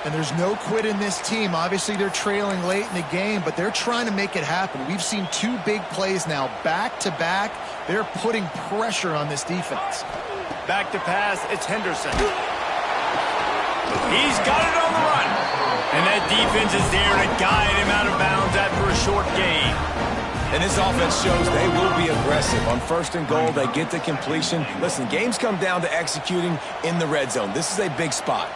[SPEAKER 2] And there's no quit in this team. Obviously, they're trailing late in the game, but they're trying to make it happen. We've seen two big plays now, back-to-back. They're putting pressure on this defense.
[SPEAKER 1] Back to pass, it's Henderson. He's got it on the run. And that defense is there to guide him out of bounds after a short gain.
[SPEAKER 3] And this offense shows they will be aggressive. On first and goal, they get the completion. Listen, games come down to executing in the red zone. This is a big spot.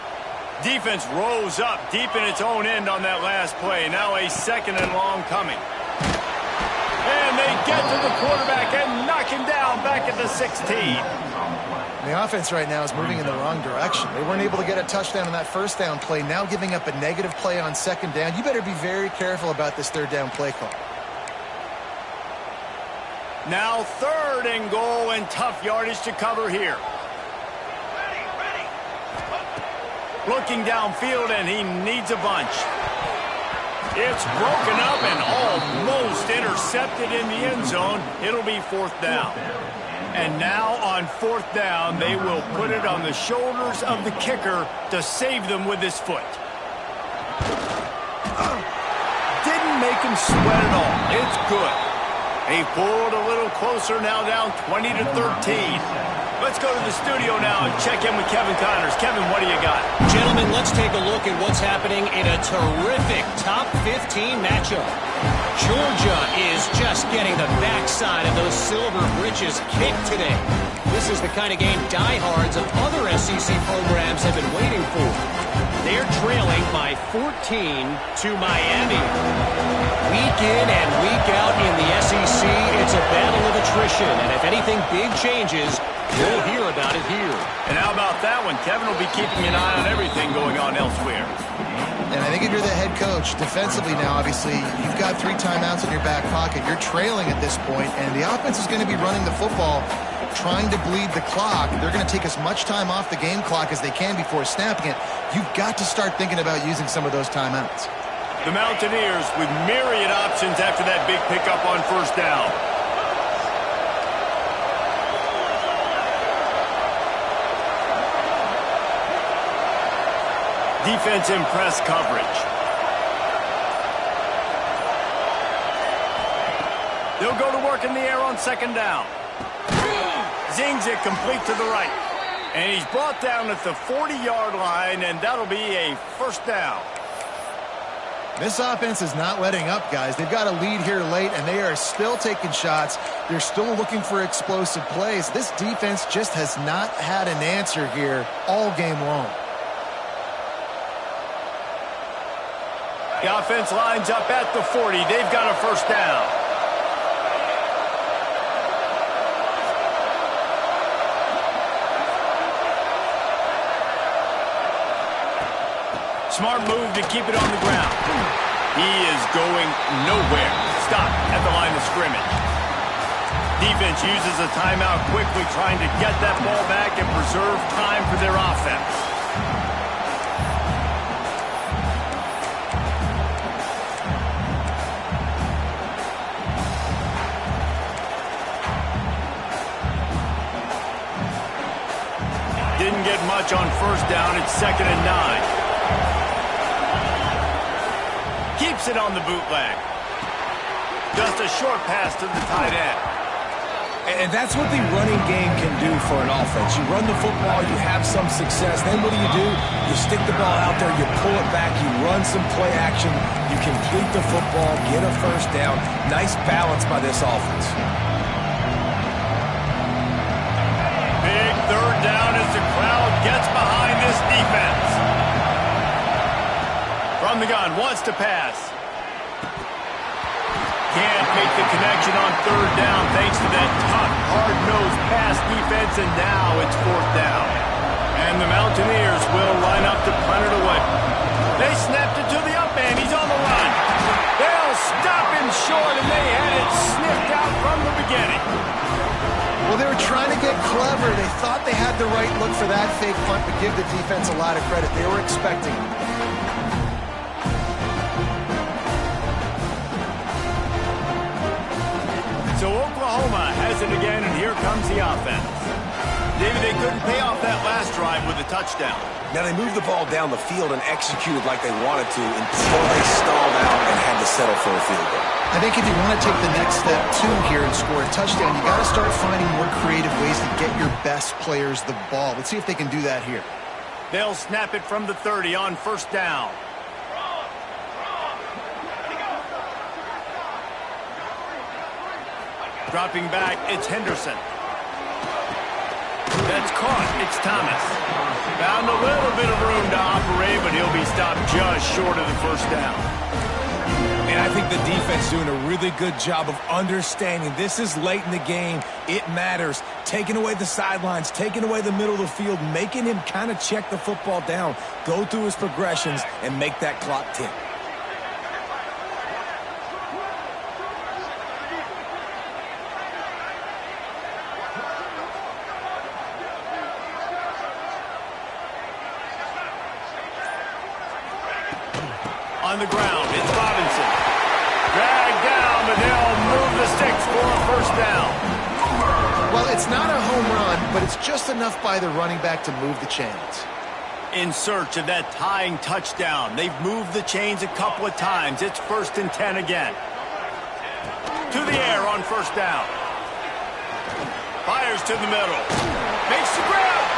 [SPEAKER 1] Defense rose up deep in its own end on that last play. Now a second and long coming. And they get to the quarterback and knock him down back at the 16.
[SPEAKER 2] The offense right now is moving in the wrong direction. They weren't able to get a touchdown on that first down play. Now giving up a negative play on second down. You better be very careful about this third down play call.
[SPEAKER 1] Now third and goal and tough yardage to cover here. Looking downfield and he needs a bunch. It's broken up and almost intercepted in the end zone. It'll be fourth down. And now on fourth down, they will put it on the shoulders of the kicker to save them with his foot. Didn't make him sweat at all. It's good. They pulled a little closer, now down 20-13. Let's go to the studio now and check in with Kevin Connors. Kevin, what do you got?
[SPEAKER 4] Gentlemen, let's take a look at what's happening in a terrific top 15 matchup. Georgia is just getting the backside of those silver britches kicked today. This is the kind of game diehards of other SEC programs have been waiting for. They're trailing by 14 to Miami. Week in and week out in the SEC, it's a battle of attrition. And if anything big changes, you'll hear about it here.
[SPEAKER 1] And how about that one? Kevin will be keeping an eye on everything going on elsewhere.
[SPEAKER 2] And I think if you're the head coach, defensively now, obviously, you've got 3 timeouts in your back pocket. You're trailing at this point, and the offense is going to be running the football, trying to bleed the clock. They're going to take as much time off the game clock as they can before snapping it. You've got to start thinking about using some of those timeouts.
[SPEAKER 1] The Mountaineers with myriad options after that big pickup on first down. Defense in press coverage. They'll go to work in the air on second down. Zings it complete to the right. And he's brought down at the 40-yard line, and that'll be a first down.
[SPEAKER 2] This offense is not letting up, guys. They've got a lead here late, and they are still taking shots. They're still looking for explosive plays. This defense just has not had an answer here all game long.
[SPEAKER 1] The offense lines up at the 40. They've got a first down. Smart move to keep it on the ground. He is going nowhere. Stop at the line of scrimmage. Defense uses a timeout quickly, trying to get that ball back and preserve time for their offense. Didn't get much on first down. It's 2nd and 9. Keeps it on the bootleg. Just a short pass to the tight end.
[SPEAKER 3] And that's what the running game can do for an offense. You run the football, you have some success. Then what do? You stick the ball out there, you pull it back, you run some play action, you complete the football, get a first down. Nice balance by this offense.
[SPEAKER 1] Big third down as the crowd gets behind this defense. From the gun, wants to pass. Can't make the connection on third down thanks to that tough, hard-nosed pass defense, and now it's fourth down. And the Mountaineers will line up to punt it away. They snapped it to the up man. He's on the run. They'll stop him short, and they had it sniffed out from the beginning.
[SPEAKER 2] Well, they were trying to get clever. They thought they had the right look for that fake punt, but give the defense a lot of credit. They were expecting it.
[SPEAKER 1] So Oklahoma has it again, and here comes the offense. David, they couldn't pay off that last drive with a touchdown.
[SPEAKER 3] Now they moved the ball down the field and executed like they wanted to until they stalled out and had to settle for a field goal.
[SPEAKER 2] I think if you want to take the next step, too, here and score a touchdown, you got to start finding more creative ways to get your best players the ball. Let's see if they can do that here.
[SPEAKER 1] They'll snap it from the 30 on first down. Dropping back, it's Henderson. That's caught. It's Thomas. Found a little bit of room to operate, but he'll be stopped just short of the first down.
[SPEAKER 3] And I think the defense is doing a really good job of understanding this is late in the game. It matters. Taking away the sidelines, taking away the middle of the field, making him kind of check the football down, go through his progressions, and make that clock tick.
[SPEAKER 1] On the ground, it's Robinson. Dragged down, but they'll move the sticks for a first down.
[SPEAKER 2] Well, it's not a home run, but it's just enough by the running back to move the chains.
[SPEAKER 1] In search of that tying touchdown. They've moved the chains a couple of times. It's 1st and 10 again. To the air on first down. Fires to the middle. Makes the grab.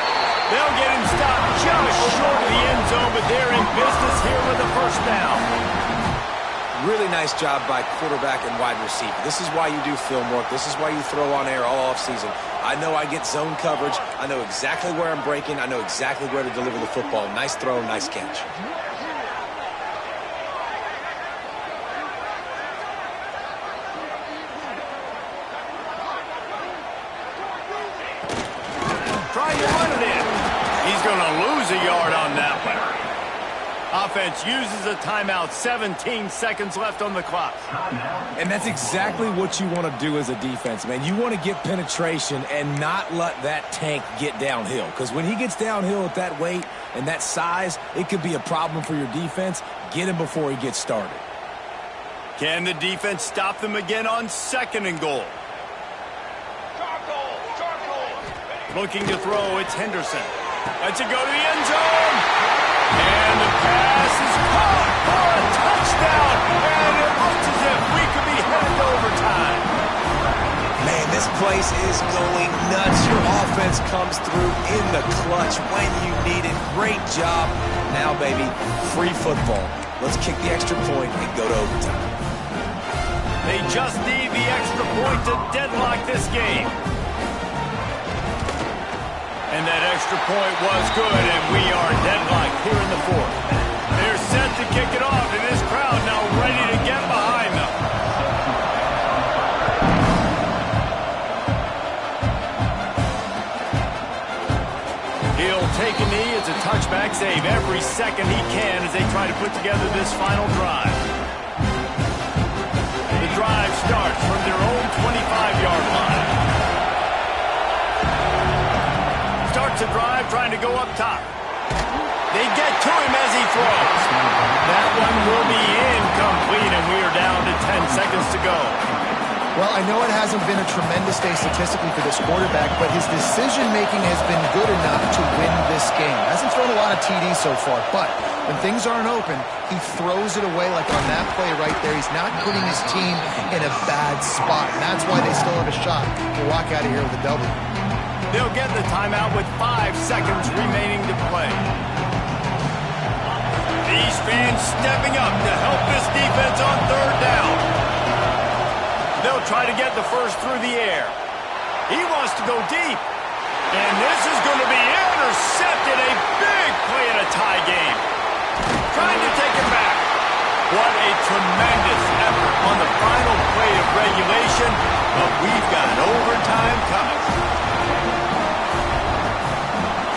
[SPEAKER 1] They'll get him stopped just short of the end zone, but they're in business here with a first down.
[SPEAKER 3] Really nice job by quarterback and wide receiver. This is why you do film work. This is why you throw on air all offseason. I know I get zone coverage. I know exactly where I'm breaking. I know exactly where to deliver the football. Nice throw, nice catch.
[SPEAKER 1] Trying to run it in. He's going to lose a yard on that one. Offense uses a timeout. 17 seconds left on the clock.
[SPEAKER 3] And that's exactly what you want to do as a defense, man. You want to get penetration and not let that tank get downhill. Because when he gets downhill at that weight and that size, it could be a problem for your defense. Get him before he gets started.
[SPEAKER 1] Can the defense stop them again on 2nd and goal? Looking to throw, it's Henderson. Lets it go to the end zone. And the pass is caught for a touchdown. And it looks as if we could be headed to overtime.
[SPEAKER 3] Man, this place is going nuts. Your offense comes through in the clutch when you need it. Great job. Now, baby, free football. Let's kick the extra point and go to overtime.
[SPEAKER 1] They just need the extra point to deadlock this game. And that extra point was good, and we are deadlocked here in the 4th. They're set to kick it off, and this crowd now ready to get behind them. He'll take a knee. It's a touchback save every second he can as they try to put together this final drive. The drive starts from their own 25-yard line. Starts a drive trying to go up top. They get to him as he throws. That one will be incomplete, and we are down to 10 seconds to go.
[SPEAKER 2] Well, I know it hasn't been a tremendous day statistically for this quarterback, but his decision-making has been good enough to win this game. Hasn't thrown a lot of TDs so far, but when things aren't open, he throws it away like on that play right there. He's not putting his team in a bad spot, and that's why they still have a shot to walk out of here with a W.
[SPEAKER 1] They'll get the timeout with 5 seconds remaining to play. These fans stepping up to help this defense on 3rd down. They'll try to get the first through the air. He wants to go deep. And this is going to be intercepted. A big play in a tie game. Trying to take it back. What a tremendous effort on the final play of regulation. But we've got overtime coming.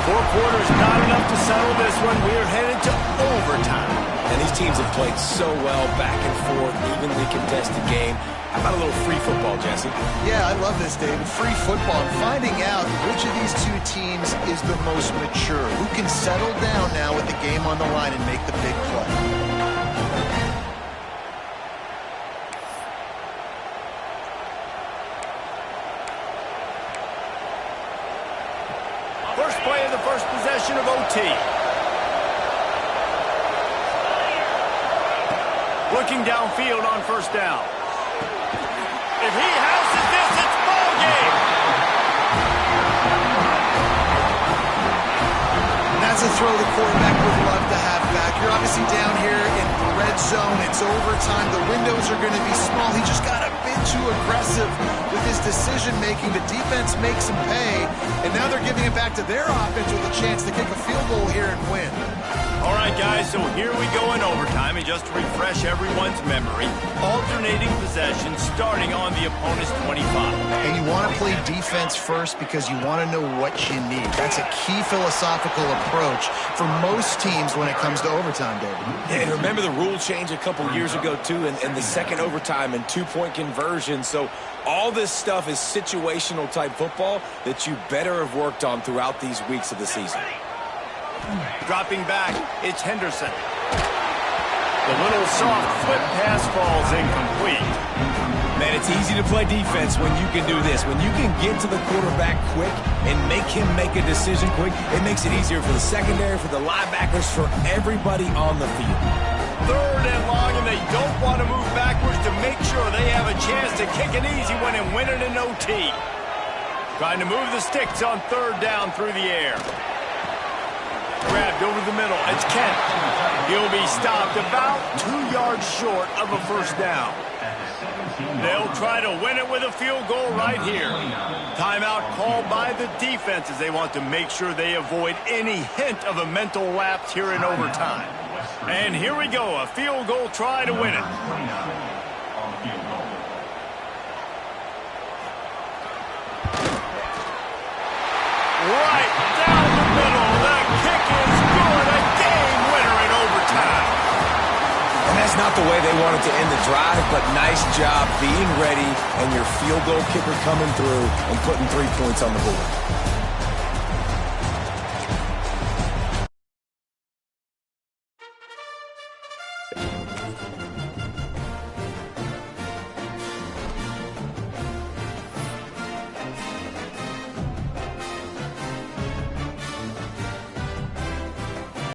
[SPEAKER 1] 4 quarters not enough to settle this one. We're headed to overtime.
[SPEAKER 3] And these teams have played so well, back and forth, evenly contested game. How about a little free football, Jesse?
[SPEAKER 2] Yeah, I love this, David. Free football. And finding out which of these two teams is the most mature. Who can settle down now with the game on the line and make the big play.
[SPEAKER 1] First play of the first possession of OT. Looking downfield on first down. If he houses this, it's ball game.
[SPEAKER 2] That's a throw the quarterback would love to have back. You're obviously down here in the red zone. It's overtime. The windows are going to be small. He just got a big too aggressive with his decision-making. The defense makes him pay, and now they're giving it back to their offense with a chance to kick a field goal here and win.
[SPEAKER 1] All right, guys, so here we go in overtime, and just to refresh everyone's memory, alternating possession starting on the opponent's 25.
[SPEAKER 2] And you want to play defense first because you want to know what you need. That's a key philosophical approach for most teams when it comes to overtime, David.
[SPEAKER 3] Yeah, and remember the rule change a couple years ago, too, and the second overtime and two-point conversion. So all this stuff is situational type football that you better have worked on throughout these weeks of the season.
[SPEAKER 1] Dropping back, it's Henderson. The little soft flip pass falls incomplete.
[SPEAKER 3] Man, it's easy to play defense when you can do this. When you can get to the quarterback quick and make him make a decision quick, it makes it easier for the secondary, for the linebackers, for everybody on the field.
[SPEAKER 1] Third and long, and they don't want to move backwards to make sure they have a chance to kick an easy one and win it in OT. Trying to move the sticks on third down through the air. Grabbed over the middle. It's Kent. He'll be stopped about 2 yards short of a first down. They'll try to win it with a field goal right here. Timeout called by the defense as they want to make sure they avoid any hint of a mental lapse here in overtime. And here we go, a field goal try to win it. Right down the middle. The kick is good. A game winner in overtime.
[SPEAKER 3] And that's not the way they wanted to end the drive, but nice job being ready and your field goal kicker coming through and putting 3 points on the board.